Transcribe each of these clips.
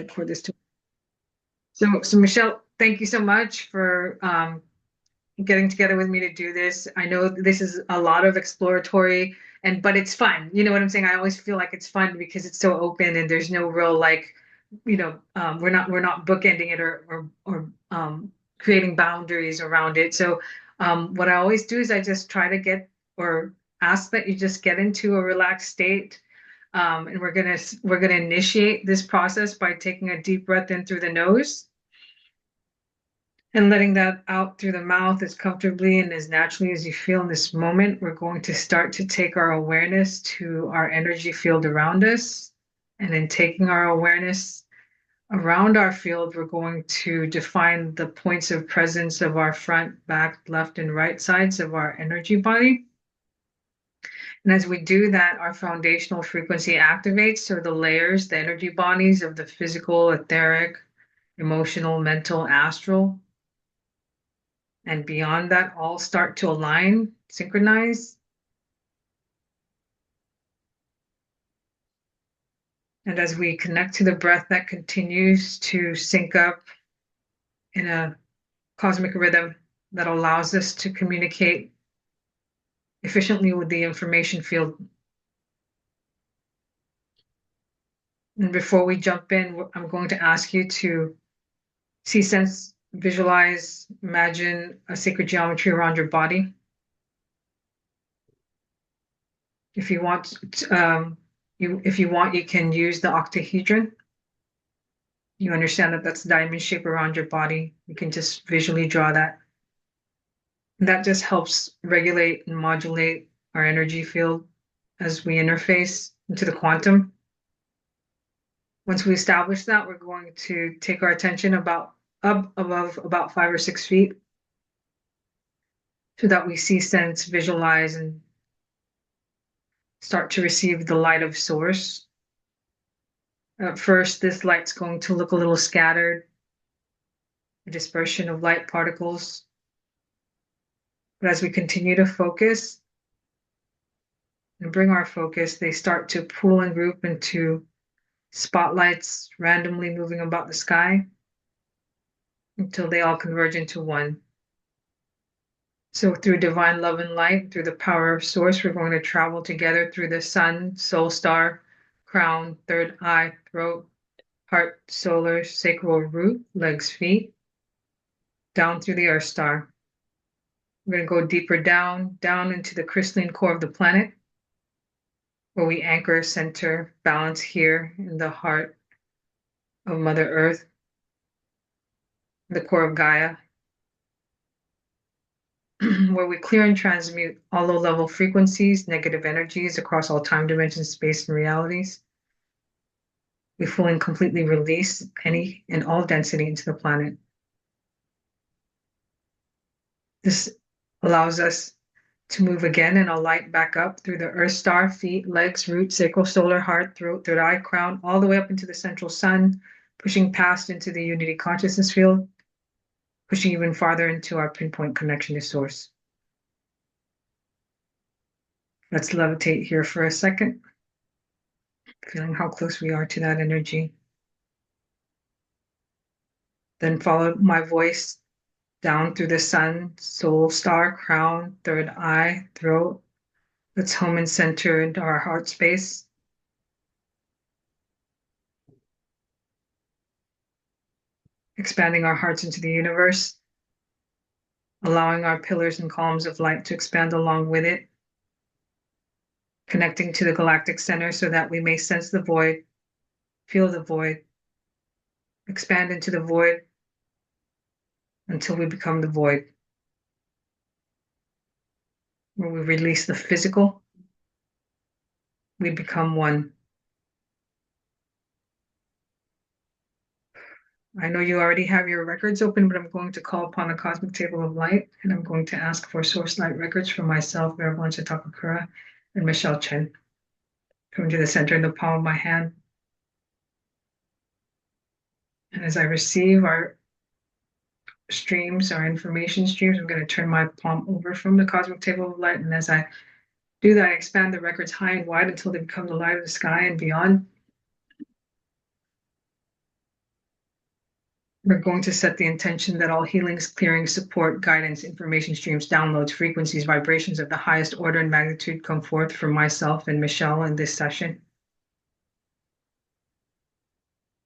record this too. So Michelle, thank you so much for getting together with me to do this. I know this is a lot of exploratory but it's fun. You know what I'm saying? I always feel like it's fun because it's so open and there's no real like, we're not bookending it or creating boundaries around it. So what I always do is I just try to get or ask that you just get into a relaxed state. And we're gonna initiate this process by taking a deep breath in through the nose and letting that out through the mouth as comfortably and as naturally as you feel in this moment. We're going to start to take our awareness to our energy field around us. And in taking our awareness around our field, we're going to define the points of presence of our front, back, left, and right sides of our energy body. And as we do that, our foundational frequency activates. So the layers, the energy bodies of the physical, etheric, emotional, mental, astral, and beyond that all start to align, synchronize. And as we connect to the breath, that continues to sync up in a cosmic rhythm that allows us to communicate efficiently with the information field. And before we jump in, I'm going to ask you to see, sense, visualize, imagine a sacred geometry around your body. If you want, you can use the octahedron. You understand that that's the diamond shape around your body. You can just visually draw that. And that just helps regulate and modulate our energy field as we interface into the quantum. Once we establish that, we're going to take our attention up above about 5 or 6 feet so that we see, sense, visualize, and start to receive the light of source. At first, this light's going to look a little scattered, a dispersion of light particles. But as we continue to focus and bring our focus, they start to pool and group into spotlights randomly moving about the sky until they all converge into one. So through divine love and light, through the power of source, we're going to travel together through the sun, soul star, crown, third eye, throat, heart, solar, sacral root, legs, feet, down through the earth star. We're going to go deeper down into the crystalline core of the planet, where we anchor, center, balance here in the heart of Mother Earth, the core of Gaia, where we clear and transmute all low-level frequencies, negative energies across all time dimensions, space, and realities. We fully and completely release any and all density into the planet. This allows us to move again and alight back up through the earth star, feet, legs, root, sacral, solar, heart, throat, third eye, crown, all the way up into the central sun, pushing past into the unity consciousness field, pushing even farther into our pinpoint connection to source. Let's levitate here for a second, feeling how close we are to that energy. Then follow my voice down through the sun, soul, star, crown, third eye, throat. Let's home and center into our heart space. Expanding our hearts into the universe, allowing our pillars and columns of light to expand along with it, connecting to the galactic center so that we may sense the void, feel the void, expand into the void until we become the void, where we release the physical, we become one. I know you already have your records open, but I'm going to call upon the cosmic table of light, and I'm going to ask for source light records for myself, Vera Takakura, and Michelle Chen. Come to the center in the palm of my hand. And as I receive our streams, our information streams, I'm going to turn my palm over from the cosmic table of light. And as I do that, I expand the records high and wide until they become the light of the sky and beyond. We're going to set the intention that all healings, clearing, support, guidance, information streams, downloads, frequencies, vibrations of the highest order and magnitude come forth from myself and Michelle in this session.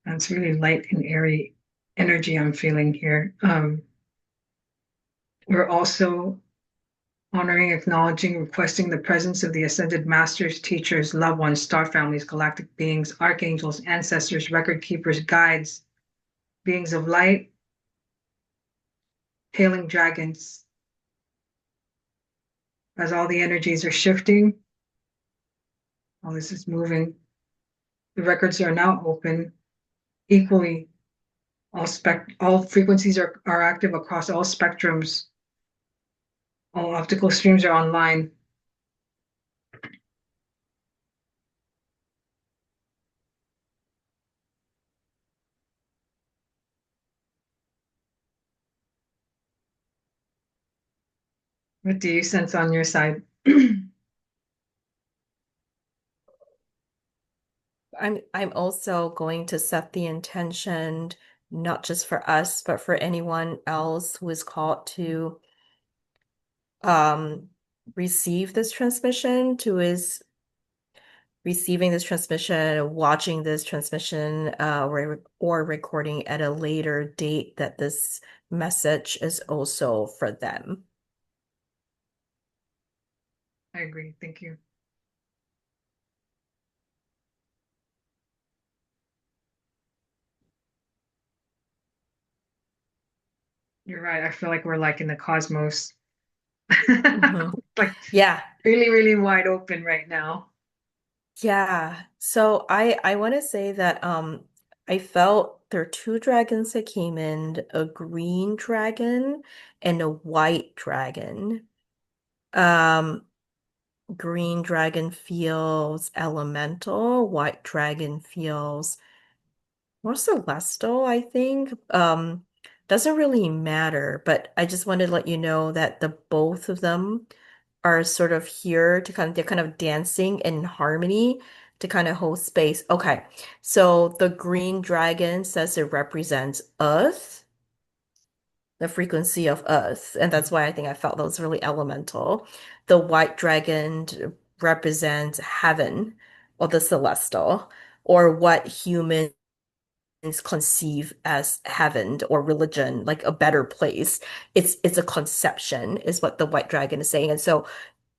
And it's really light and airy energy I'm feeling here. We're also honoring, acknowledging, requesting the presence of the ascended masters, teachers, loved ones, star families, galactic beings, archangels, ancestors, record keepers, guides, beings of light, hailing dragons, as all the energies are shifting, all this is moving. The records are now open equally. All frequencies are active across all spectrums. All optical streams are online. What do you sense on your side? I'm also going to set the intention not just for us, but for anyone else who is called to um receive this transmission, who is receiving this transmission, watching this transmission, or recording at a later date, that this message is also for them. I agree. Thank you. You're right. I feel like we're like in the cosmos. Hmm. Like Yeah. really, really wide open right now. Yeah. So I want to say that I felt there are two dragons that came in, a green dragon and a white dragon. Um Green dragon feels elemental, white dragon feels more celestial, I think. Doesn't really matter, but I just wanted to let you know that the both of them are sort of here to they're kind of dancing in harmony to kind of hold space. Okay, so the green dragon says it represents Earth, the frequency of Earth, and that's why I think I felt that was really elemental. The white dragon represents heaven or the celestial, or what humans conceive as heaven or religion, like a better place. It's a conception, is what the white dragon is saying. And so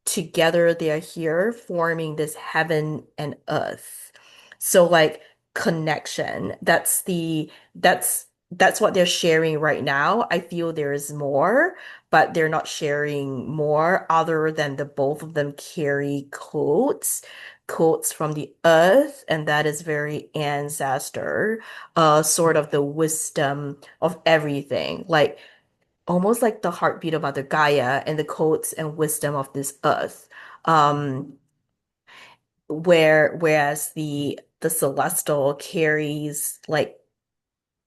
together they are here forming this heaven and earth. So like connection, that's what they're sharing right now. I feel there is more, but they're not sharing more other than the both of them carry codes from the earth, and that is very ancestor, sort of the wisdom of everything. Like almost like the heartbeat of Mother Gaia and the codes and wisdom of this earth. Um, whereas the celestial carries like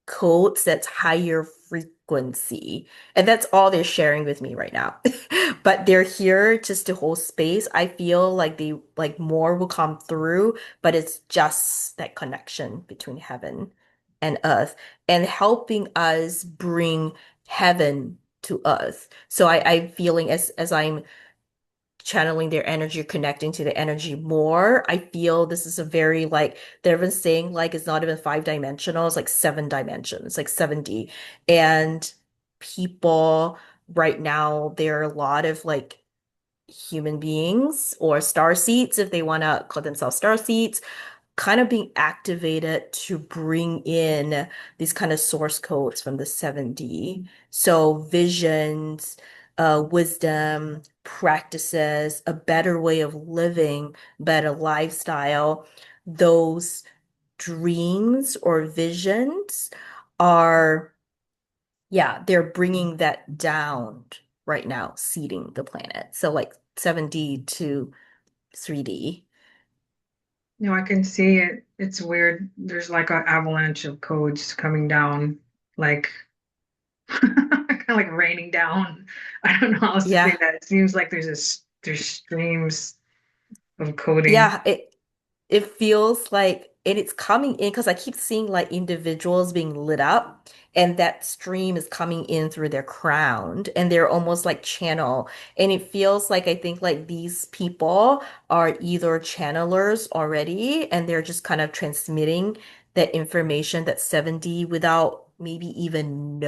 codes that's higher frequency. And that's all they're sharing with me right now. But they're here just to hold space. I feel like they like more will come through, but it's just that connection between heaven and earth and helping us bring heaven to earth. So I'm feeling as I'm channeling their energy, connecting to the energy more. I feel this is a very like they've been saying like it's not even 5 dimensional, it's like 7 dimensions, like 7D. And people right now, there are a lot of like human beings or star seeds, if they want to call themselves star seeds, kind of being activated to bring in these kind of source codes from the 7D. So visions, wisdom, practices, a better way of living, better lifestyle, those dreams or visions are, yeah, they're bringing that down right now, seeding the planet. So like 7D to 3D. I can see it. It's weird. There's like an avalanche of codes coming down, like kind of like raining down. I don't know how else to say Yeah. that. It seems like there's streams of coding. Yeah, it feels like and it's coming in because I keep seeing like individuals being lit up, and that stream is coming in through their crown, and they're almost like channel. And it feels like I think like these people are either channelers already, and they're just kind of transmitting that information that's 7D without maybe even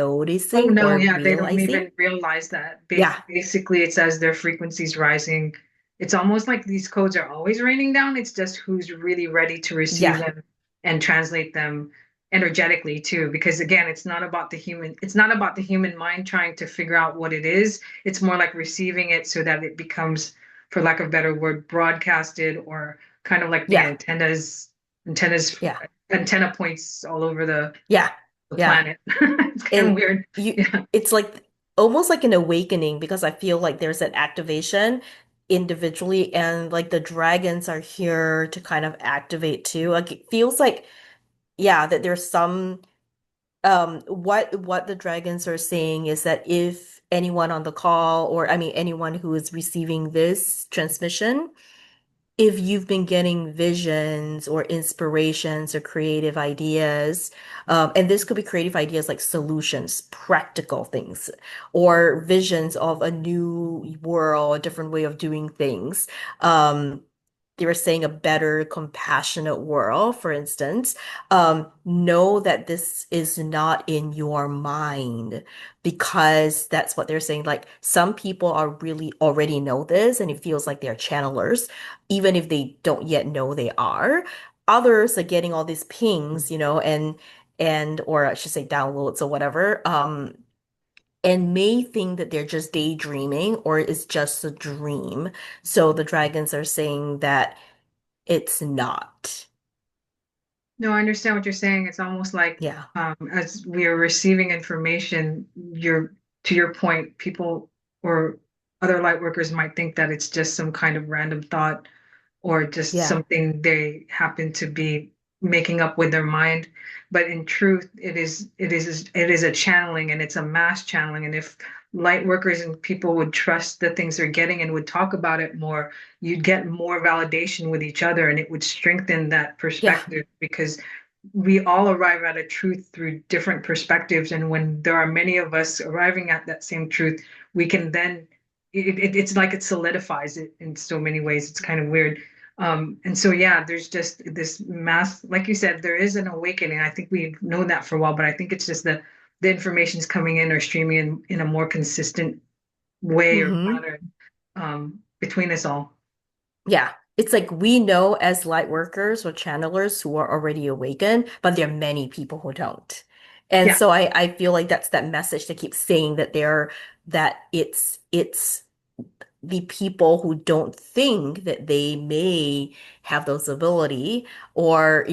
Oh noticing no, or yeah, they don't realizing. even realize that. Yeah, Basically, it's as their frequency's rising. It's almost like these codes are always raining down. It's just who's really ready to receive yeah, them and translate them energetically too. Because again, it's not about the human mind trying to figure out what it is. It's more like receiving it so that it becomes, for lack of a better word, broadcasted or kind of like the yeah, antennas, yeah, antenna points all over yeah, the yeah. planet. It's kind of And weird. you, Yeah. it's like almost like an awakening because I feel like there's an activation individually, and like the dragons are here to kind of activate too. Like it feels like, yeah, that there's some what the dragons are saying is that if anyone on the call, or I mean anyone who is receiving this transmission, if you've been getting visions or inspirations or creative ideas, and this could be creative ideas like solutions, practical things, or visions of a new world, a different way of doing things. They were saying a better, compassionate world, for instance. Know that this is not in your mind, because that's what they're saying. Like some people are really already know this, and it feels like they're channelers even if they don't yet know they are. Others are getting all these pings, and or I should say downloads or whatever, and may think that they're just daydreaming or it's just a dream. So the dragons are saying that it's not. No, I understand what you're saying. It's almost like Yeah. as we are receiving information, to your point, people or other light workers might think that it's just some kind of random thought or just Yeah. something they happen to be making up with their mind. But in truth, it is a channeling and it's a mass channeling. And if light workers and people would trust the things they're getting and would talk about it more, you'd get more validation with each other and it would strengthen that Yeah. perspective because we all arrive at a truth through different perspectives. And when there are many of us arriving at that same truth, we can then it's like it solidifies it in so many ways. It's kind of weird. And so, yeah, there's just this mass, like you said, there is an awakening. I think we've known that for a while, but I think it's just the information's coming in or streaming in a more consistent way or Hmm. pattern between us all. Yeah. It's like we know as light workers or channelers who are already awakened, but there are many people who don't. And Yeah. so I feel like that's that message to keep saying that it's the people who don't think that they may have those ability, or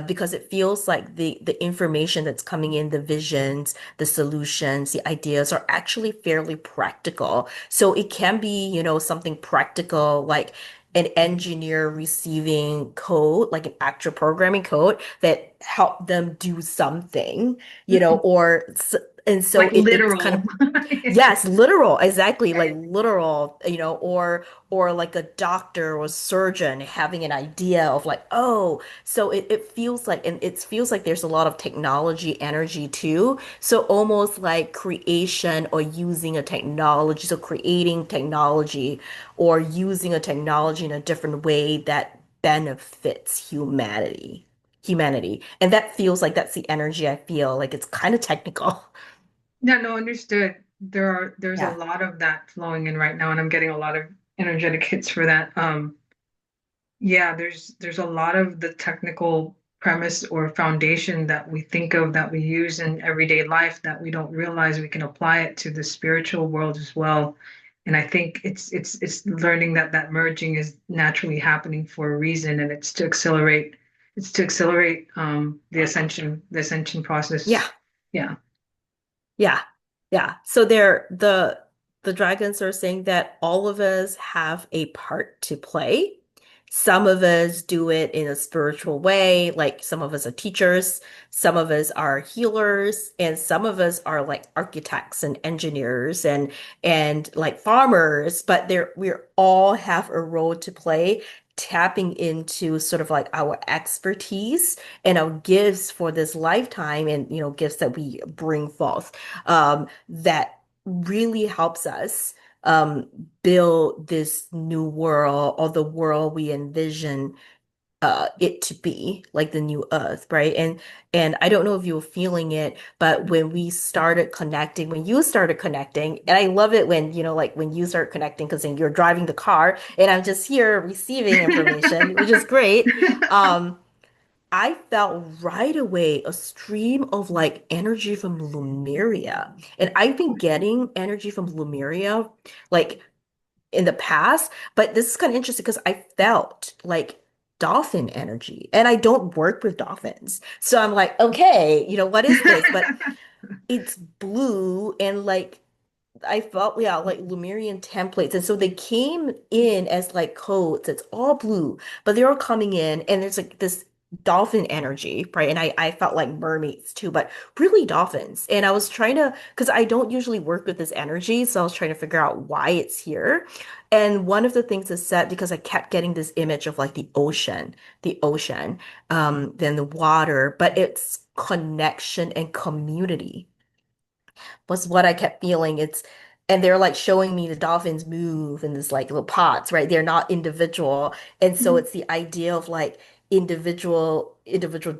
because it feels like the information that's coming in, the visions, the solutions, the ideas are actually fairly practical. So it can be something practical like an engineer receiving code, like an actual programming code that help them do something, and so Like it's kind of. literal. Yes, literal, exactly, like literal, or like a doctor or surgeon having an idea of like, oh, so it feels like, and it feels like there's a lot of technology energy too. So almost like creation or using a technology, so creating technology or using a technology in a different way that benefits humanity. And that feels like that's the energy I feel like it's kind of technical. Yeah, no, understood. There's a Yeah. lot of that flowing in right now, and I'm getting a lot of energetic hits for that. Yeah, there's a lot of the technical premise or foundation that we think of that we use in everyday life that we don't realize we can apply it to the spiritual world as well. And I think it's learning that that merging is naturally happening for a reason, and it's to accelerate the ascension process. Yeah. Yeah. Yeah. Yeah. So the dragons are saying that all of us have a part to play. Some of us do it in a spiritual way, like some of us are teachers, some of us are healers, and some of us are like architects and engineers and like farmers, but we all have a role to play tapping into sort of like our expertise and our gifts for this lifetime and gifts that we bring forth that really helps us build this new world or the world we envision it to be like the new earth, right? And I don't know if you were feeling it, but when we started connecting, when you started connecting, and I love it when like when you start connecting because then you're driving the car and I'm just here receiving information, which is great. um I felt right away a stream of like energy from Lumeria. And I've been getting energy from Lumeria like in the past, but this is kind of interesting because I felt like dolphin energy and I don't work with dolphins. So I'm like, okay, what is this? But it's blue and like I felt, yeah, like Lumerian templates. And so they came in as like codes. It's all blue, but they're all coming in and there's like this dolphin energy, right? And I felt like mermaids too, but really dolphins. And I was trying to, because I don't usually work with this energy, so I was trying to figure out why it's here. And one of the things is said because I kept getting this image of like the ocean, then the water, but it's connection and community was what I kept feeling. And they're like showing me the dolphins move in this like little pods, right? They're not individual. And so it's the idea of like individual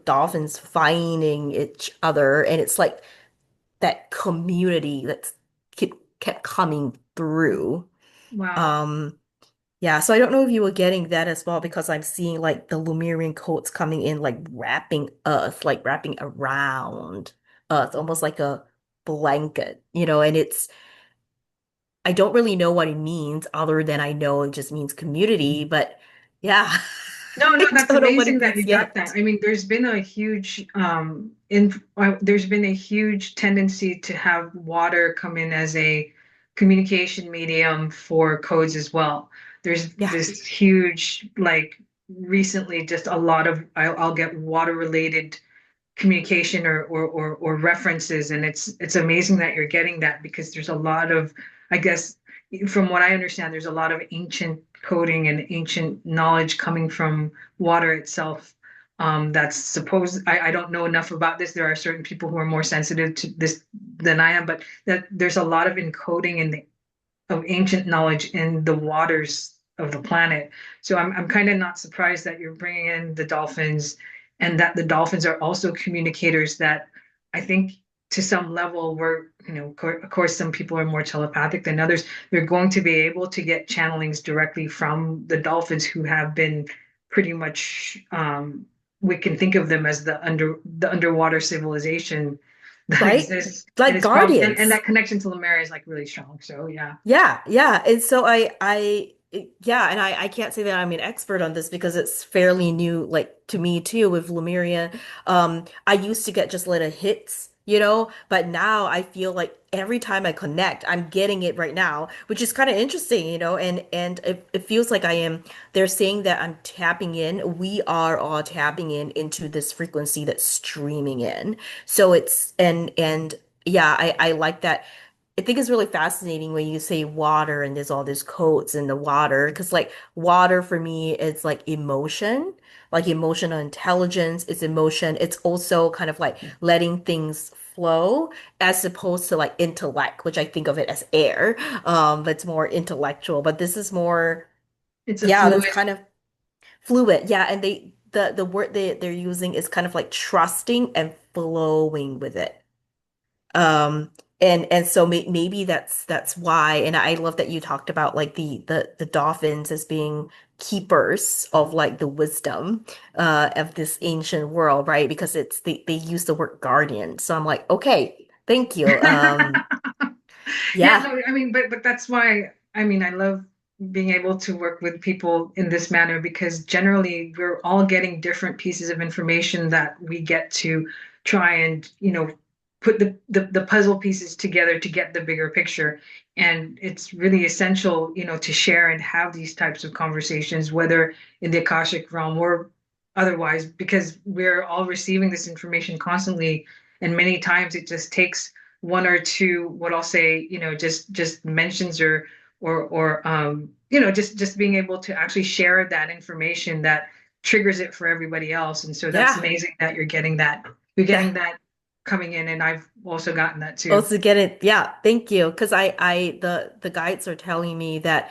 dolphins finding each other. And it's like that community that's kept coming through. Wow. Um, yeah, so I don't know if you were getting that as well because I'm seeing like the Lumerian codes coming in, like wrapping Earth, like wrapping around Earth, almost like a blanket, and I don't really know what it means other than I know it just means community, but yeah, No, no, I that's don't know what amazing it that means you got that. yet. I mean, there's been a huge tendency to have water come in as a communication medium for codes as well. There's Yeah, this huge, like recently, just a lot of I'll get water related communication or references, and it's amazing that you're getting that because there's a lot of, I guess, from what I understand, there's a lot of ancient coding and ancient knowledge coming from water itself. That's supposed, I don't know enough about this. There are certain people who are more sensitive to this than I am, but that there's a lot of encoding in the of ancient knowledge in the waters of the planet. So I'm kind of not surprised that you're bringing in the dolphins and that the dolphins are also communicators that I think to some level we're, of course, some people are more telepathic than others. They're going to be able to get channelings directly from the dolphins who have been pretty much, we can think of them as the underwater civilization that right? exists. And Like it's probably, and guardians. that connection to Lemuria is like really strong. So yeah. Yeah, yeah. And so yeah, and I can't say that I'm an expert on this because it's fairly new, like to me too, with Lemuria. I used to get just little hits, but now I feel like every time I connect, I'm getting it right now, which is kind of interesting, and it feels like they're saying that I'm tapping in, we are all tapping in into this frequency that's streaming in. So and yeah, I like that. I think it's really fascinating when you say water and there's all these codes in the water because like water for me is like emotional intelligence, it's emotion. It's also kind of like letting things flow as opposed to like intellect, which I think of it as air. But it's more intellectual. But this is more, It's a yeah, that's fluid. kind of fluid. Yeah, and the word they're using is kind of like trusting and flowing with it. Um, and so maybe that's why. And I love that you talked about like the dolphins as being keepers of like the wisdom of this ancient world, right? Because they use the word guardian. So I'm like, okay, thank you. Yeah, Yeah, no, I mean, but that's why I mean I love being able to work with people in this manner because generally we're all getting different pieces of information that we get to try and, put the puzzle pieces together to get the bigger picture. And it's really essential, to share and have these types of conversations, whether in the Akashic realm or otherwise, because we're all receiving this information constantly. And many times it just takes one or two, what I'll say, just mentions just being able to actually share that information that triggers it for everybody else. And so that's Yeah. amazing that you're Yeah. getting that coming in, and I've also gotten that too. Also get it. Yeah, thank you. Because the guides are telling me that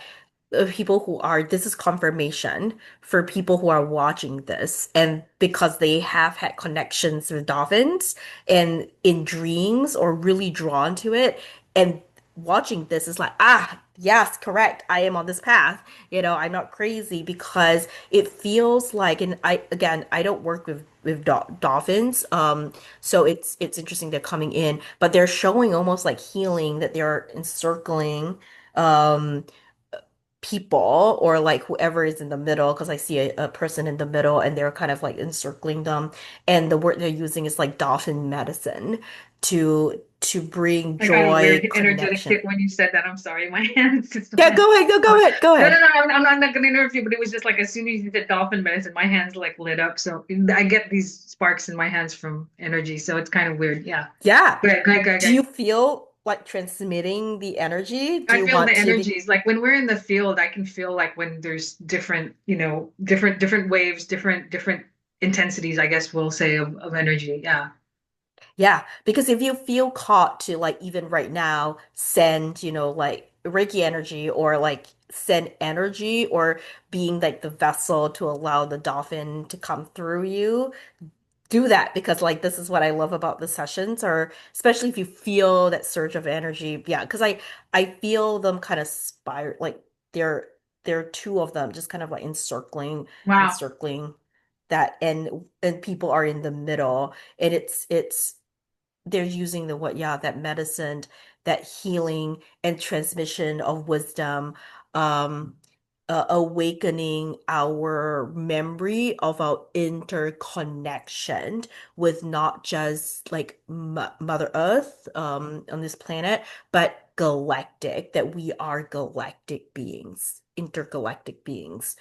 people who are, this is confirmation for people who are watching this, and because they have had connections with dolphins and in dreams or really drawn to it, and watching this is like, ah, yes, correct. I am on this path. I'm not crazy because it feels like, and I don't work with dolphins, so it's interesting they're coming in, but they're showing almost like healing that they're encircling. Um, People or like whoever is in the middle because I see a person in the middle and they're kind of like encircling them, and the word they're using is like dolphin medicine to bring I got a joy, weird energetic connection. hit when you said that. I'm sorry. My hands just Yeah, went. go ahead, go ahead, go No, no, ahead. no. I'm not going to interrupt you, but it was just like as soon as you said dolphin medicine, my hands like lit up. So I get these sparks in my hands from energy. So it's kind of weird. Yeah. Yeah. Go Do ahead. you feel like transmitting the energy? Do I you feel the want to be? energies. Like when we're in the field, I can feel like when there's different, different waves, different intensities, I guess we'll say of energy. Yeah. Yeah, because if you feel caught to like even right now send, like Reiki energy or like send energy or being like the vessel to allow the dolphin to come through you, do that because like this is what I love about the sessions, or especially if you feel that surge of energy. Yeah, because I feel them kind of spiral like there there are two of them just kind of like Wow. encircling that, and people are in the middle, and it's they're using the what yeah that medicine, that healing and transmission of wisdom, um awakening our memory of our interconnection with not just like Mother Earth on this planet, but galactic, that we are galactic beings, intergalactic beings.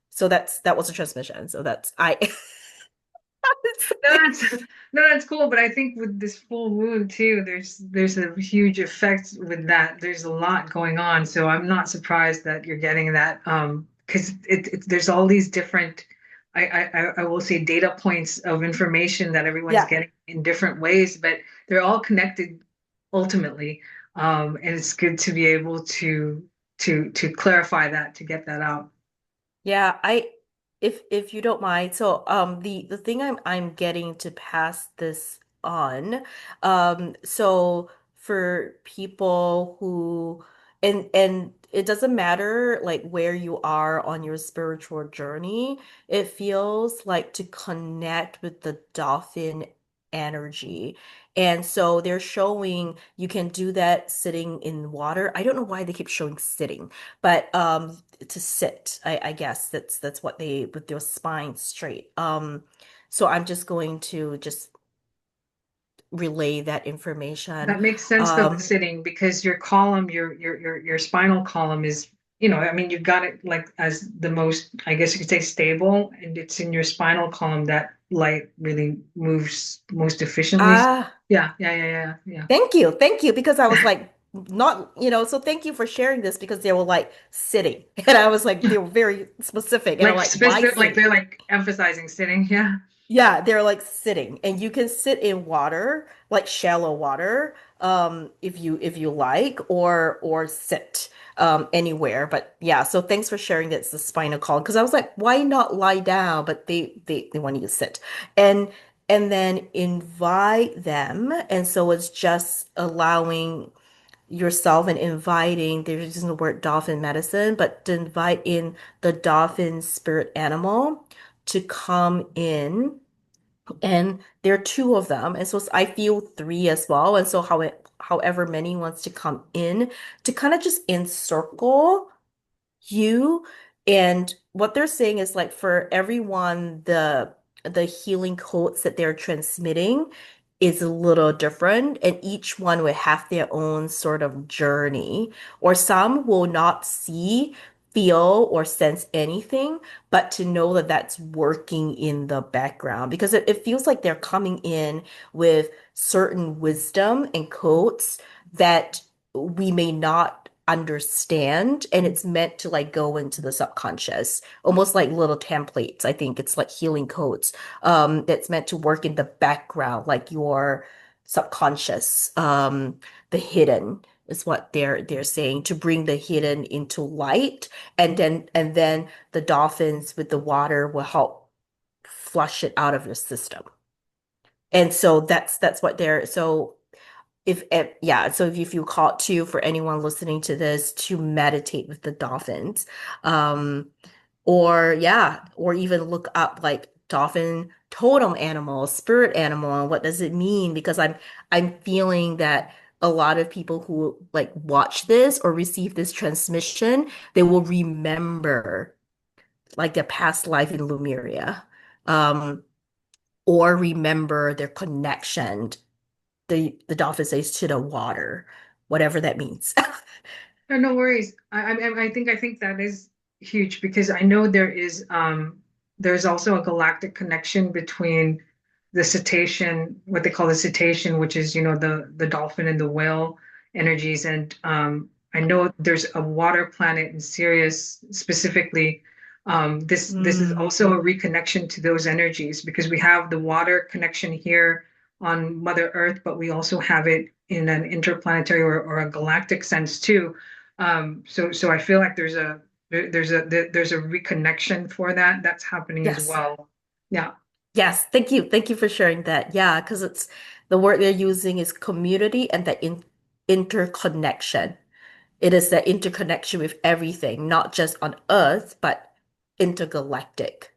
So that was a transmission, so that's I No, that's no, that's cool. But I think with this full moon too, there's a huge effect with that. There's a lot going on, so I'm not surprised that you're getting that. Because there's all these different, I will say data points of information that everyone's yeah. getting in different ways, but they're all connected ultimately. And it's good to be able to clarify that, to get that out. Yeah, if you don't mind, so the thing I'm getting to pass this on, so for people who, and it doesn't matter like where you are on your spiritual journey, it feels like to connect with the dolphin energy. And so they're showing you can do that sitting in water. I don't know why they keep showing sitting, but to sit. I guess that's what they, with their spine straight. So I'm just going to just relay that information. That makes sense though, the Um, sitting, because your column, your spinal column is, I mean, you've got it like as the most, I guess you could say, stable, and it's in your spinal column that light really moves most efficiently. ah, Yeah, yeah, yeah, yeah, thank you, because I was like, not, so thank you for sharing this because they were like sitting, and I was like, yeah. they were very specific, and I'm Like like, why specific, like sitting? they're like emphasizing sitting. Yeah. Yeah, they're like sitting, and you can sit in water, like shallow water, if you like, or sit anywhere. But yeah, so thanks for sharing that it's the spinal column, because I was like, why not lie down? But they want you to sit, and and then invite them, and so it's just allowing yourself and inviting. They're using the word dolphin medicine, but to invite in the dolphin spirit animal to come in, and there are two of them, and so I feel three as well, and so however many wants to come in to kind of just encircle you. And what they're saying is like for everyone, the healing codes that they're transmitting is a little different, and each one will have their own sort of journey, or some will not see, feel, or sense anything, but to know that that's working in the background, because it feels like they're coming in with certain wisdom and codes that we may not understand, and it's meant to like go into the subconscious, almost like little templates. I think it's like healing codes. That's meant to work in the background, like your subconscious, the hidden is what they're saying, to bring the hidden into light, and then the dolphins with the water will help flush it out of your system. And so that's what they're so if yeah, so if you call to for anyone listening to this to meditate with the dolphins, um, or yeah, or even look up like dolphin totem animal, spirit animal, and what does it mean? Because I'm feeling that a lot of people who like watch this or receive this transmission, they will remember like their past life in Lumeria, um, or remember their connection the dolphin says to the water, whatever that means. No, no worries. I think that is huge because I know there's also a galactic connection between the cetacean, what they call the cetacean, which is, the dolphin and the whale energies. And I know there's a water planet in Sirius specifically. This is Mm, also a reconnection to those energies because we have the water connection here on Mother Earth, but we also have it in an interplanetary or a galactic sense too. So I feel like there's a reconnection for that that's happening as yes. well. Yeah. Yes. Thank you. Thank you for sharing that. Yeah, because it's the word they're using is community and the interconnection. It is the interconnection with everything, not just on Earth, but intergalactic.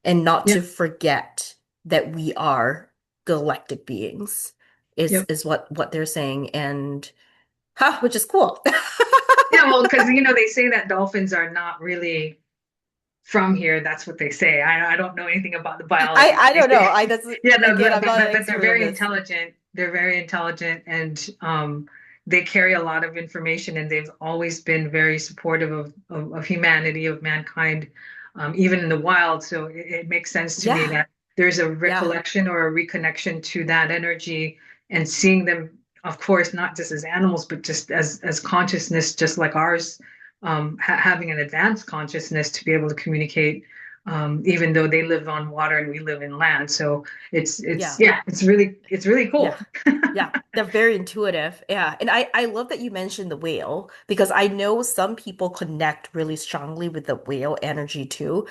And not Yeah. to forget that we are galactic beings is Yep. is what they're saying. And which is cool. Yeah, well, because they say that dolphins are not really from here. That's what they say. I don't know anything about the biology, but I they don't know. say, I that's yeah, no, again, I'm but, not an but but they're expert in very this. intelligent. They're very intelligent, and they carry a lot of information, and they've always been very supportive of humanity, of mankind, even in the wild. So it makes sense to me Yeah, that there's a yeah, recollection or a reconnection to that energy, and seeing them, of course, not just as animals, but just as consciousness, just like ours, having an advanced consciousness to be able to communicate, even though they live on water and we live in land. So it's yeah, yeah, it's really yeah, cool. yeah. They're very intuitive. Yeah. And I love that you mentioned the whale because I know some people connect really strongly with the whale energy too.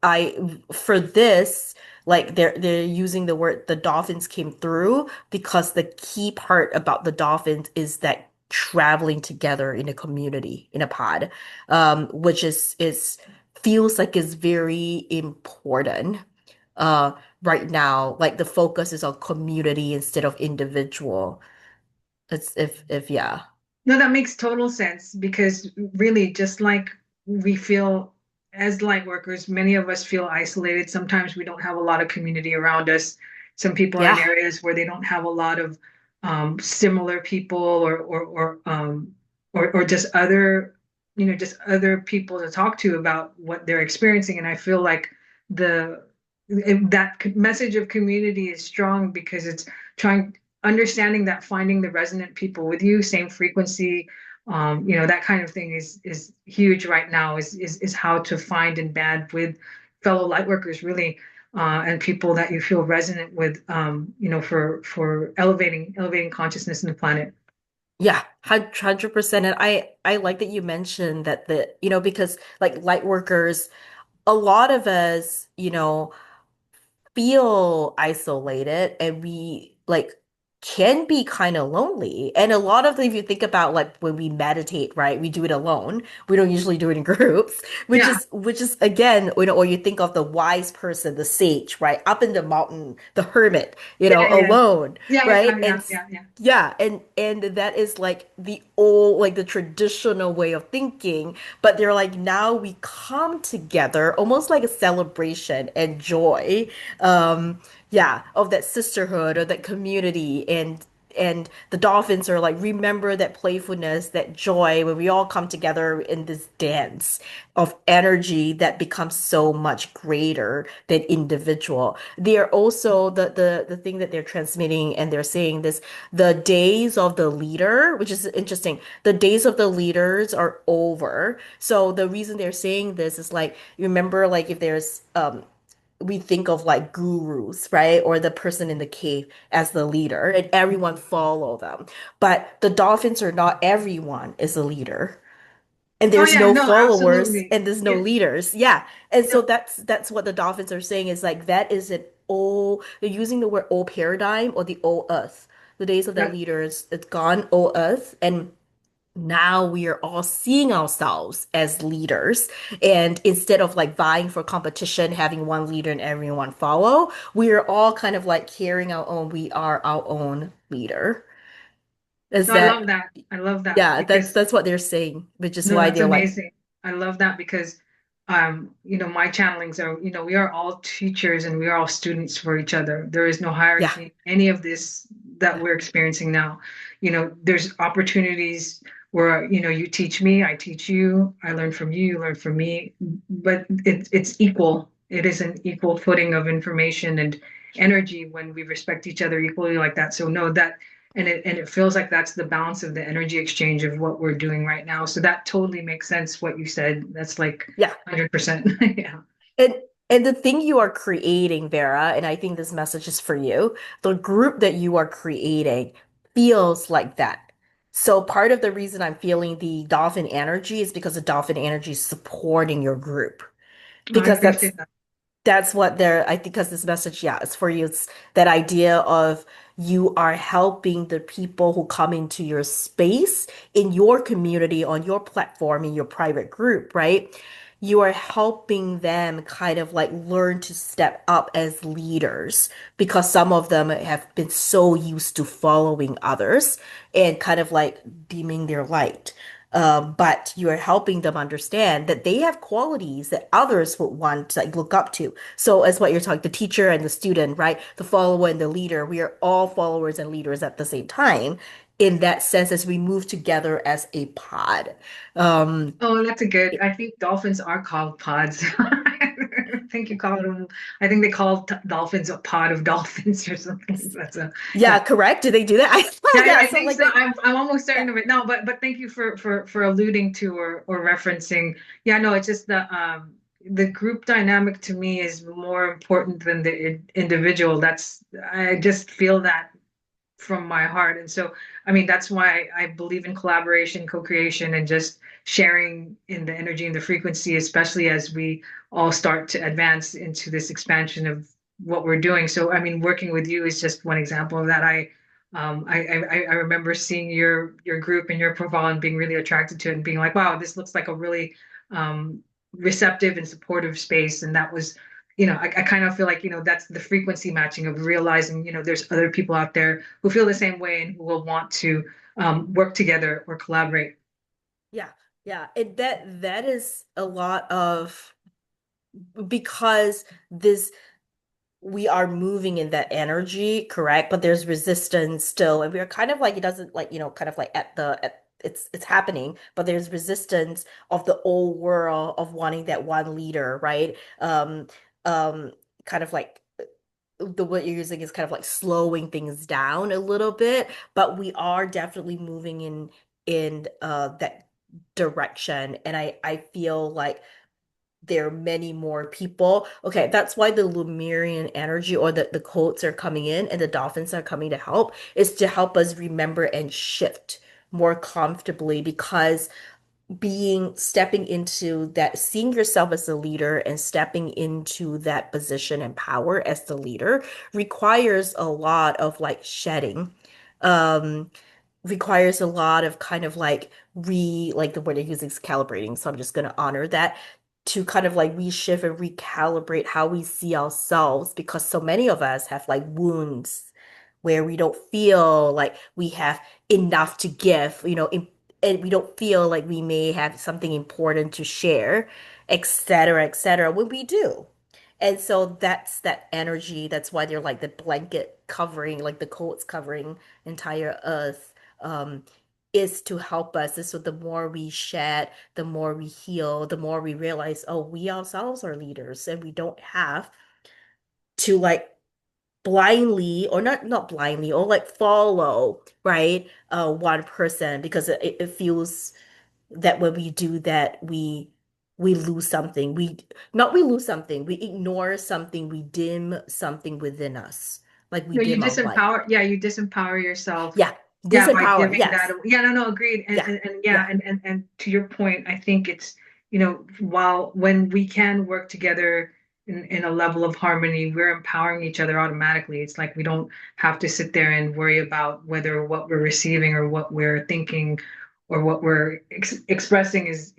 I for this, like they're using the word the dolphins came through because the key part about the dolphins is that traveling together in a community, in a pod, which is feels like is very important. Uh, right now. Like the focus is on community instead of individual. It's if yeah. No, that makes total sense because really, just like we feel as light workers, many of us feel isolated. Sometimes we don't have a lot of community around us. Some people are in Yeah. areas where they don't have a lot of similar people or just other people to talk to about what they're experiencing. And I feel like the that message of community is strong because it's trying understanding that finding the resonant people with you, same frequency, that kind of thing is huge right now. Is how to find and band with fellow light workers, really, and people that you feel resonant with, for elevating consciousness in the planet. Yeah, 100%. And I like that you mentioned that because like light workers, a lot of us, feel isolated and we like can be kind of lonely. And a lot of if you think about like when we meditate, right, we do it alone. We don't usually do it in groups, which Yeah, is again, or you think of the wise person, the sage, right, up in the mountain, the hermit, yeah, yeah, alone, yeah, right? yeah, And yeah, yeah, yeah. yeah, and that is like the old, like the traditional way of thinking, but they're like now we come together almost like a celebration and joy, yeah, of that sisterhood or that community, and the dolphins are like, remember that playfulness, that joy, when we all come together in this dance of energy that becomes so much greater than individual. They are also the thing that they're transmitting, and they're saying this, the days of the leader, which is interesting, the days of the leaders are over. So the reason they're saying this is like, you remember, like if there's we think of like gurus, right? Or the person in the cave as the leader, and everyone follow them. But the dolphins are not everyone is a leader. And Oh there's yeah, no no, followers absolutely. and there's no Yeah, leaders. Yeah. And so no, that's what the dolphins are saying, is like that is an old, they're using the word old paradigm or the old earth. The days of the yeah. leaders, it's gone, old earth. And now we are all seeing ourselves as leaders. And instead of like vying for competition, having one leader and everyone follow, we are all kind of like carrying our own, we are our own leader. Is No, I love that, that. I love that yeah, because that's what they're saying, which is no, why that's they're like, amazing. I love that because my channelings are, we are all teachers and we are all students for each other. There is no yeah, hierarchy in any of this that we're experiencing now. There's opportunities where, you teach me, I teach you, I learn from you, you learn from me, but it's equal. It is an equal footing of information and energy when we respect each other equally like that. So no, that and it feels like that's the balance of the energy exchange of what we're doing right now. So that totally makes sense what you said. That's like yeah. 100%. Yeah. And and the thing you are creating, Vera, and I think this message is for you, the group that you are creating feels like that. So part of the reason I'm feeling the dolphin energy is because the dolphin energy is supporting your group. I Because appreciate that. that's what they're, I think, because this message, yeah, it's for you. It's that idea of you are helping the people who come into your space, in your community, on your platform, in your private group, right? You are helping them kind of like learn to step up as leaders, because some of them have been so used to following others and kind of like dimming their light. But you're helping them understand that they have qualities that others would want to like look up to. So as what you're talking, the teacher and the student, right? The follower and the leader, we are all followers and leaders at the same time. In that sense, as we move together as a pod. Um, Oh, that's a good. I think dolphins are called pods. I think you call them. I think they call dolphins a pod of dolphins or something. That's a yeah, yeah. correct. Do they do that? Yeah, Yeah, I so think like so. they, I'm almost yeah, certain of it. No, but thank you for alluding to or referencing. Yeah, no, it's just the group dynamic to me is more important than the individual. I just feel that from my heart. And so, I mean, that's why I believe in collaboration, co-creation, and just sharing in the energy and the frequency, especially as we all start to advance into this expansion of what we're doing. So, I mean, working with you is just one example of that. I remember seeing your group and your profile and being really attracted to it and being like, wow, this looks like a really um, receptive and supportive space. And that was I kind of feel like, that's the frequency matching of realizing, there's other people out there who feel the same way and who will want to work together or collaborate. yeah, yeah. That is a lot of, because this, we are moving in that energy, correct? But there's resistance still, and we're kind of like, it doesn't like, kind of like it's happening, but there's resistance of the old world of wanting that one leader, right? Um, kind of like the what you're using is kind of like slowing things down a little bit, but we are definitely moving in that direction, and I feel like there are many more people. Okay, that's why the Lemurian energy, or the quotes are coming in and the dolphins are coming to help, is to help us remember and shift more comfortably, because stepping into that, seeing yourself as a leader and stepping into that position and power as the leader requires a lot of like shedding. Um, Requires a lot of kind of like like the word I use is calibrating, so I'm just going to honor that, to kind of like reshift and recalibrate how we see ourselves, because so many of us have like wounds where we don't feel like we have enough to give, and we don't feel like we may have something important to share, et cetera, when we do. And so that's that energy. That's why they're like the blanket covering, like the coats covering entire earth, um, is to help us. And so the more we shed, the more we heal, the more we realize, oh, we ourselves are leaders and we don't have to like blindly or not blindly or like follow, right? One person because it feels that when we do that, we lose something. We lose something. We ignore something. We dim something within us. Like we No, you dim our light. disempower. Yeah, you disempower yourself. Yeah. Yeah, by Disempower. giving that. Yes. Yeah, no, no, agreed. Yeah. And yeah, Yeah. and to your point, I think it's, while when we can work together in a level of harmony, we're empowering each other automatically. It's like we don't have to sit there and worry about whether what we're receiving or what we're thinking or what we're expressing is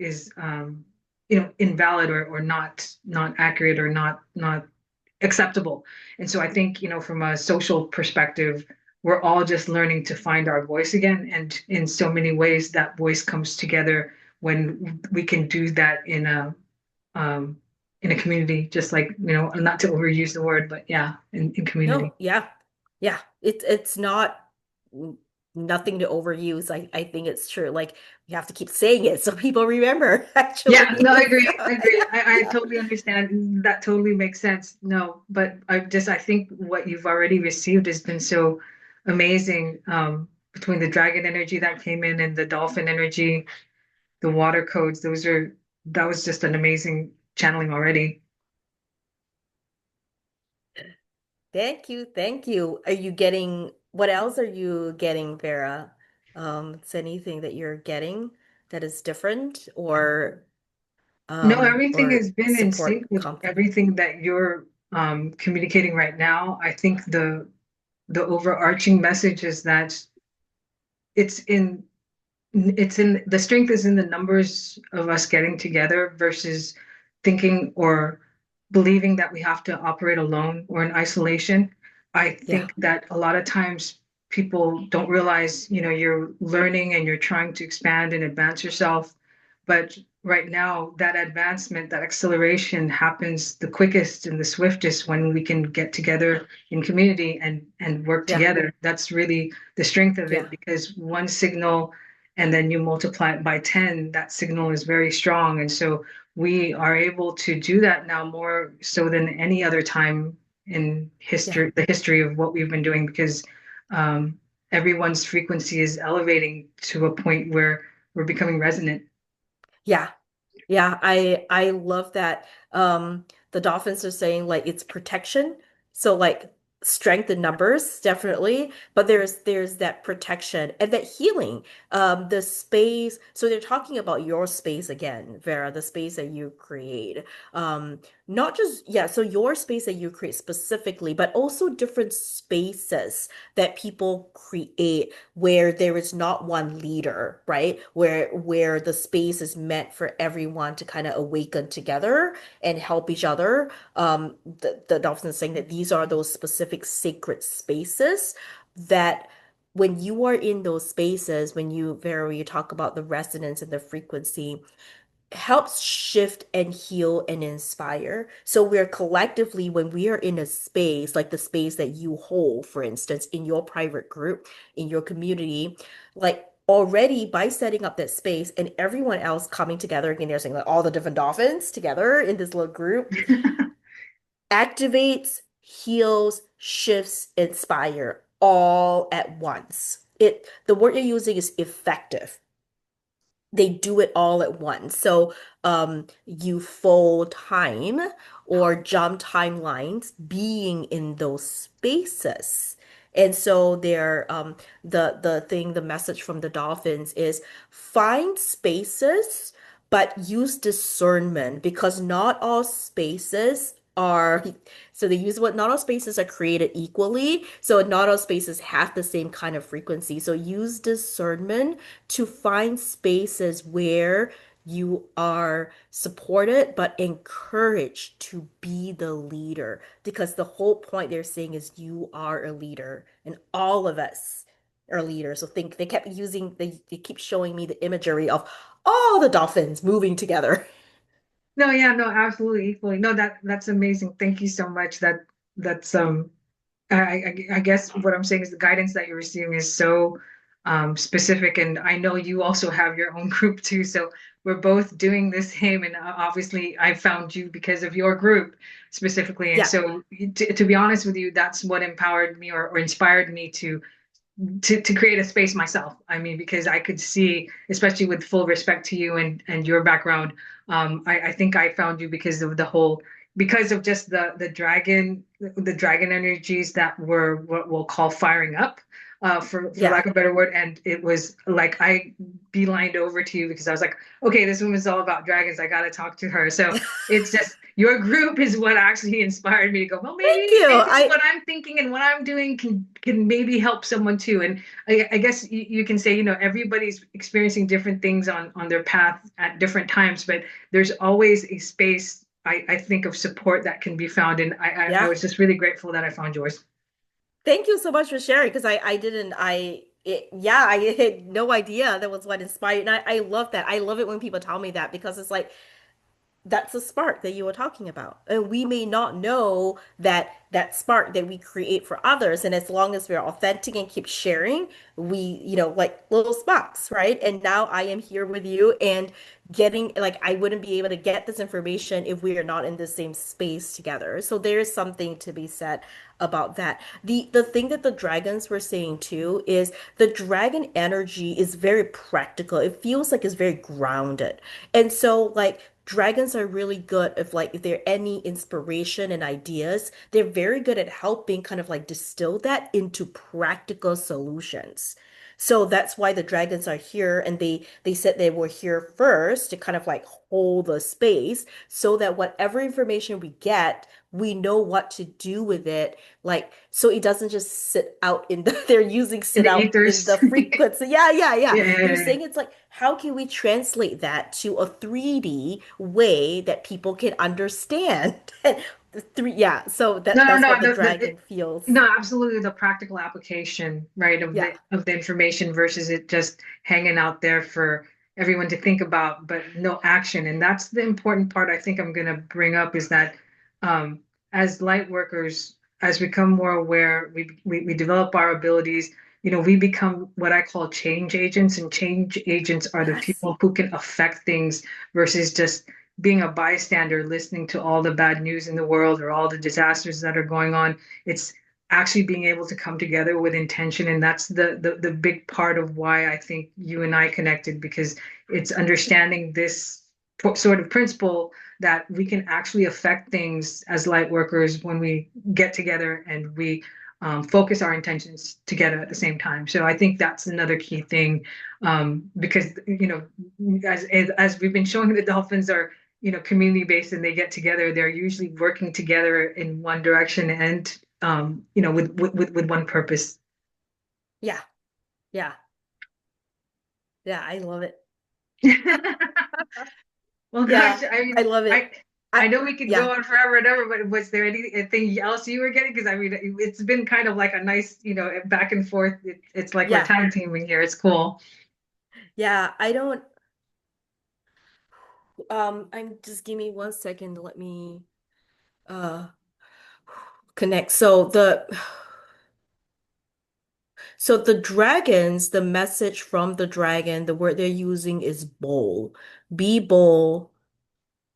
invalid or not accurate or not acceptable. And so I think, from a social perspective, we're all just learning to find our voice again. And in so many ways, that voice comes together when we can do that um, in a community, just like, not to overuse the word, but yeah, in community. No, yeah. Yeah. It's not nothing to overuse. I think it's true. Like we have to keep saying it so people remember Yeah, no, I actually. agree. So, I agree. I yeah. totally understand. That totally makes sense. No, but I think what you've already received has been so amazing, between the dragon energy that came in and the dolphin energy, the water codes. That was just an amazing channeling already. Thank you. Thank you. Are you getting what else are you getting, Vera? Is anything that you're getting that is different No, everything or has been in sync support with complement? everything that you're communicating right now. I think the overarching message is that it's in the strength is in the numbers of us getting together versus thinking or believing that we have to operate alone or in isolation. I Yeah. think that a lot of times people don't realize, you're learning and you're trying to expand and advance yourself. But right now, that advancement, that acceleration happens the quickest and the swiftest when we can get together in community and work Yeah. together. That's really the strength of it Yeah. because one signal and then you multiply it by 10, that signal is very strong. And so we are able to do that now more so than any other time in Yeah. history, the history of what we've been doing, because um, everyone's frequency is elevating to a point where we're becoming resonant. Yeah. Yeah, I love that. The Dolphins are saying like it's protection. So like strength in numbers, definitely. But there's that protection and that healing. The space. So they're talking about your space again, Vera, the space that you create. Not just yeah, so your space that you create specifically, but also different spaces that people create where there is not one leader, right? Where the space is meant for everyone to kind of awaken together and help each other. The dolphin is saying that these are those specific sacred spaces that when you are in those spaces, when you Vera, you talk about the resonance and the frequency, helps shift and heal and inspire. So we're collectively, when we are in a space, like the space that you hold, for instance, in your private group, in your community, like already by setting up that space and everyone else coming together, again, they're saying like all the different dolphins together in this little group, activates, heals, shifts, inspire all at once. The word you're using is effective. They do it all at once. So you fold time or jump timelines being in those spaces. And so the message from the dolphins is find spaces, but use discernment because not all spaces are so they use what not all spaces are created equally. So not all spaces have the same kind of frequency. So use discernment to find spaces where you are supported but encouraged to be the leader because the whole point they're saying is you are a leader and all of us are leaders. So think they keep showing me the imagery of all the dolphins moving together. No, yeah, no, absolutely equally. No, that's amazing. Thank you so much. That's I guess what I'm saying is the guidance that you're receiving is so specific, and I know you also have your own group too. So we're both doing the same, and obviously I found you because of your group specifically. And Yeah, so to be honest with you, that's what empowered me or inspired me to create a space myself. I mean, because I could see, especially with full respect to you and your background, I think I found you because of the whole because of just the dragon energies that were what we'll call firing up, for yeah. lack of a better word. And it was like I beelined over to you because I was like, okay, this woman's all about dragons. I got to talk to her. So it's just your group is what actually inspired me to go, well, Thank maybe you. what I'm thinking and what I'm doing can maybe help someone too. And I guess you can say, everybody's experiencing different things on their path at different times, but there's always a space I think of support that can be found. And I Yeah. was just really grateful that I found yours. Thank you so much for sharing because I didn't yeah, I had no idea that was what inspired and I love that. I love it when people tell me that because it's like that's the spark that you were talking about. And we may not know that that spark that we create for others. And as long as we're authentic and keep sharing, we, like little sparks, right? And now I am here with you and getting like I wouldn't be able to get this information if we are not in the same space together. So there's something to be said about that. The thing that the dragons were saying too is the dragon energy is very practical. It feels like it's very grounded. And so like dragons are really good if there are any inspiration and ideas, they're very good at helping kind of like distill that into practical solutions. So that's why the dragons are here and they said they were here first to kind of like hold the space so that whatever information we get, we know what to do with it. Like so it doesn't just sit out in the they're using In sit the out in ethers. the frequency. Yeah, yeah, yeah. They're Yeah. saying it's like how can we translate that to a 3D way that people can understand? The three, yeah. So No, no, that's no. what the dragon feels. No, absolutely the practical application, right, of Yeah. the information versus it just hanging out there for everyone to think about, but no action. And that's the important part I think I'm going to bring up is that as light workers, as we become more aware, we develop our abilities. We become what I call change agents, and change agents are the Yes. people who can affect things versus just being a bystander listening to all the bad news in the world or all the disasters that are going on. It's actually being able to come together with intention, and that's the big part of why I think you and I connected, because it's understanding this sort of principle that we can actually affect things as light workers when we get together and we focus our intentions together at the same time. So I think that's another key thing, because as we've been showing, the dolphins are community based and they get together. They're usually working together in one direction and with one purpose. Yeah. Yeah. Yeah. I love it. Well, Yeah. gosh, I I mean, love I it. I I know we could yeah. go on forever and ever, but was there anything else you were getting? Because I mean, it's been kind of like a nice, back and forth. It's like we're Yeah. tag teaming here. It's cool. Yeah. I don't I'm just give me 1 second to let me uh connect. So the dragons, the message from the dragon, the word they're using is bold. Be bold.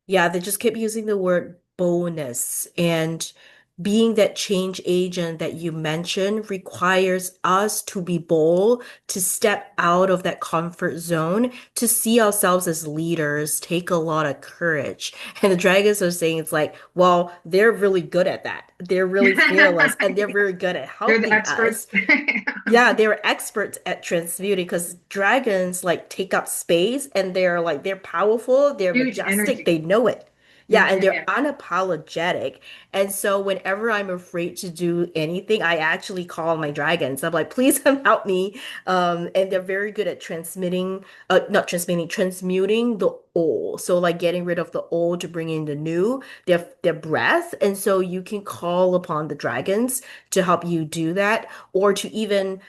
Yeah, they just kept using the word boldness. And being that change agent that you mentioned requires us to be bold, to step out of that comfort zone, to see ourselves as leaders, take a lot of courage. And the dragons are saying it's like, well, they're really good at that. They're really fearless and they're very good at They're the helping experts. us. Yeah, they're experts at transmuting because dragons like take up space and they're powerful, they're Huge majestic, energy. they know it. Yeah, Yeah, and yeah, they're yeah. unapologetic. And so whenever I'm afraid to do anything, I actually call my dragons. I'm like, please come help me. And they're very good at not transmitting, transmuting the old. So like getting rid of the old to bring in the new, their breath. And so you can call upon the dragons to help you do that or to even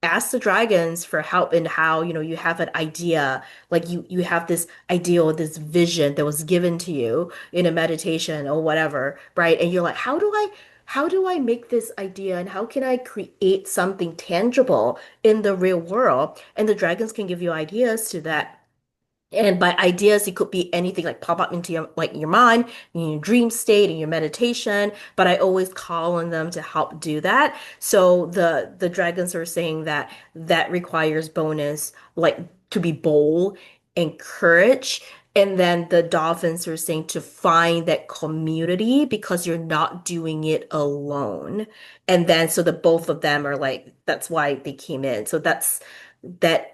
ask the dragons for help in how, you have an idea, like you have this idea or this vision that was given to you in a meditation or whatever, right? And you're like, how do I make this idea and how can I create something tangible in the real world? And the dragons can give you ideas to that. And by ideas, it could be anything like pop up into your mind, in your dream state, in your meditation. But I always call on them to help do that. So the dragons are saying that that requires bonus, like to be bold and courage. And then the dolphins are saying to find that community because you're not doing it alone. And then so the both of them are like, that's why they came in. So that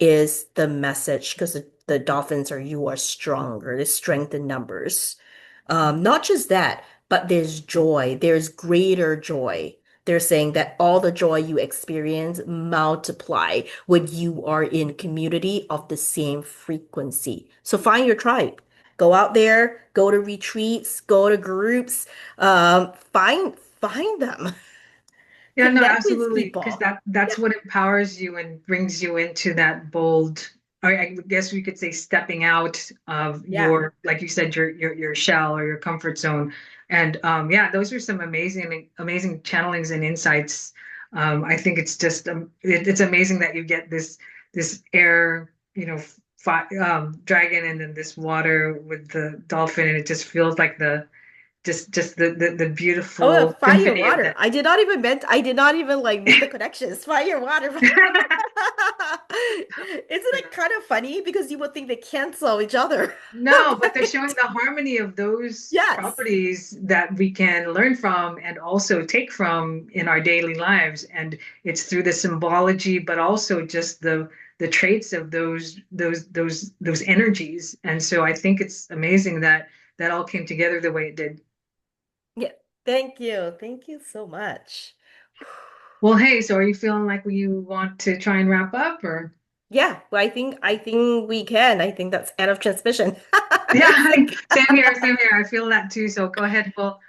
is the message because the dolphins are you are stronger. There's strength in numbers. Not just that, but there's joy. There's greater joy. They're saying that all the joy you experience multiply when you are in community of the same frequency. So find your tribe. Go out there, go to retreats, go to groups, find them, Yeah, no, connect with absolutely. Because people. that's what empowers you and brings you into that bold, or I guess we could say stepping out of Yeah. your, like you said, your shell or your comfort zone. And yeah, those are some amazing channelings and insights. I think it's just it's amazing that you get this air, fi dragon and then this water with the dolphin, and it just feels like the just the Oh, beautiful fire symphony of water. that. I did not even like make the connections. Fire water. Isn't it kind of funny because you would think they cancel each other? No, but But they're they showing the don't. harmony of those Yes. properties that we can learn from and also take from in our daily lives. And it's through the symbology, but also just the traits of those energies. And so I think it's amazing that that all came together the way it did. Yeah. Thank you. Thank you so much. Well, hey, so are you feeling like you want to try and wrap up or? Yeah, well, I think we can. I think that's end of transmission. Yeah, It's like same here, same here. I feel that too. So go ahead. Well,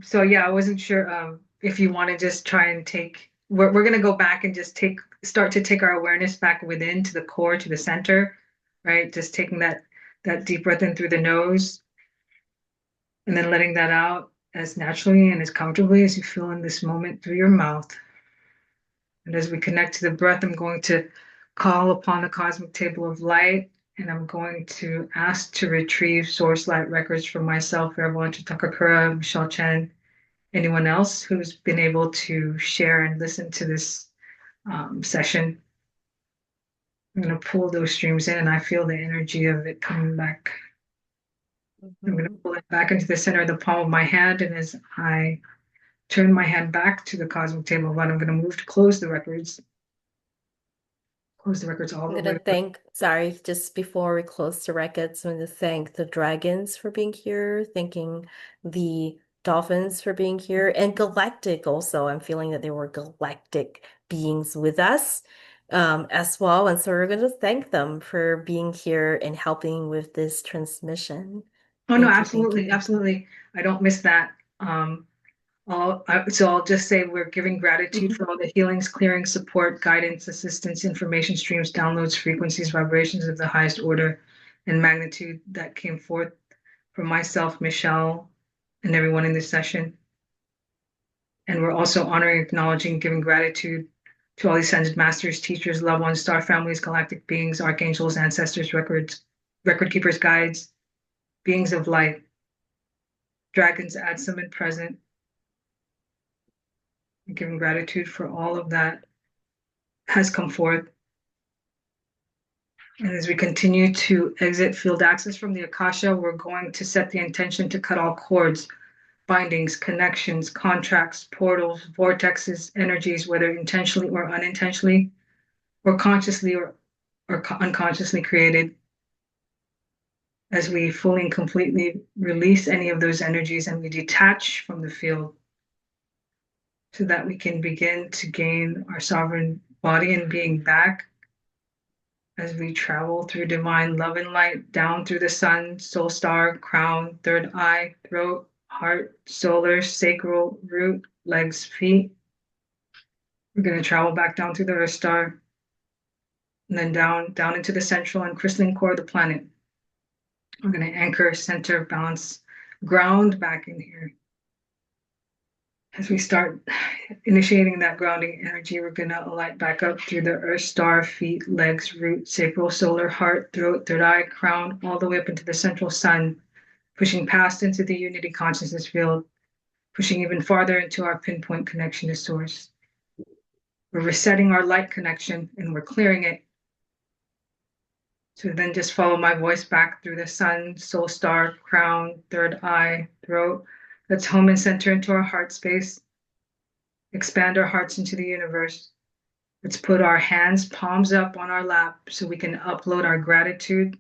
so yeah, I wasn't sure if you want to just try and take we're gonna go back and just start to take our awareness back within to the core, to the center, right? Just taking that deep breath in through the nose and then letting that out as naturally and as comfortably as you feel in this moment through your mouth. And as we connect to the breath, I'm going to call upon the cosmic table of light, and I'm going to ask to retrieve source light records for myself, Vera Takakura, Michelle Chen, anyone else who's been able to share and listen to this session. I'm going to pull those streams in, and I feel the energy of it coming back. I'm going to Mhm. pull it back into the center of the palm of my hand, and as I turn my hand back to the cosmic table of light, I'm going to move to close the records all I'm the gonna way. thank, sorry, just before we close the records, I'm gonna thank the dragons for being here, thanking the dolphins for being here, and galactic also. I'm feeling that there were galactic beings with us as well. And so we're gonna thank them for being here and helping with this transmission. Oh no, Thank you, thank you, absolutely, thank you. absolutely. I don't miss that. So I'll just say we're giving gratitude Mhm. for all the healings, clearing, support, guidance, assistance, information streams, downloads, frequencies, vibrations of the highest order and magnitude that came forth from myself, Michelle, and everyone in this session. And we're also honoring, acknowledging, giving gratitude to all the ascended masters, teachers, loved ones, star families, galactic beings, archangels, ancestors, record keepers, guides, beings of light, dragons, adsum, and present, giving gratitude for all of that has come forth. And as we continue to exit field access from the Akasha, we're going to set the intention to cut all cords, bindings, connections, contracts, portals, vortexes, energies, whether intentionally or unintentionally, or consciously or unconsciously created, as we fully and completely release any of those energies and we detach from the field so that we can begin to gain our sovereign body and being back as we travel through divine love and light down through the sun, soul star, crown, third eye, throat, heart, solar, sacral, root, legs, feet, We're going to travel back down through the Earth star and then down into the central and crystalline core of the planet. We're going to anchor, center, balance, ground back in here. As we start initiating that grounding energy, we're going to light back up through the earth star, feet, legs, root, sacral, solar, heart, throat, third eye, crown, all the way up into the central sun, pushing past into the unity consciousness field, pushing even farther into our pinpoint connection to source. We're resetting our light connection and we're clearing it. So then just follow my voice back through the sun, soul star, crown, third eye, throat. Let's home and center into our heart space. Expand our hearts into the universe. Let's put our hands, palms up on our lap so we can upload our gratitude,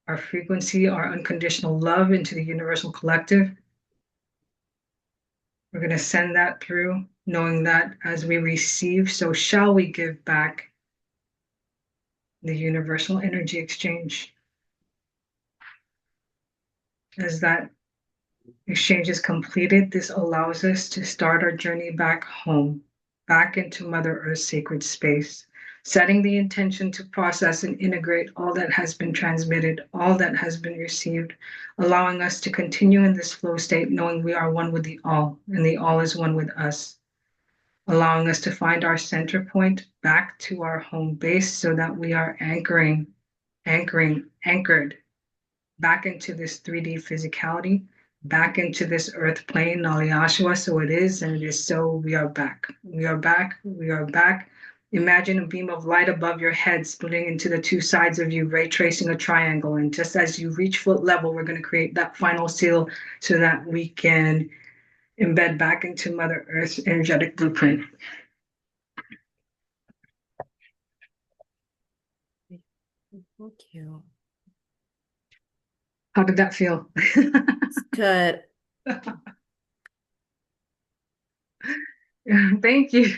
our frequency, our unconditional love into the universal collective. We're going to send that through, knowing that as we receive, so shall we give back the universal energy exchange. As that exchange is completed, this allows us to start our journey back home, back into Mother Earth's sacred space, setting the intention to process and integrate all that has been transmitted, all that has been received, allowing us to continue in this flow state, knowing we are one with the all, and the all is one with us, allowing us to find our center point back to our home base so that we are anchored back into this 3D physicality, back into this earth plane, Naliyashua. So it is, and it is so. We are back. We are back. We are back. Imagine a beam of light above your head splitting into the two sides of you, ray tracing a triangle. And just as you reach foot level, we're going to create that final seal so that we can embed back into Mother Earth's energetic blueprint. Thank you. How did that feel? It's good. Thank you.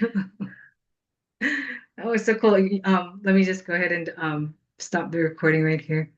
That was so cool. Let me just go ahead and stop the recording right here.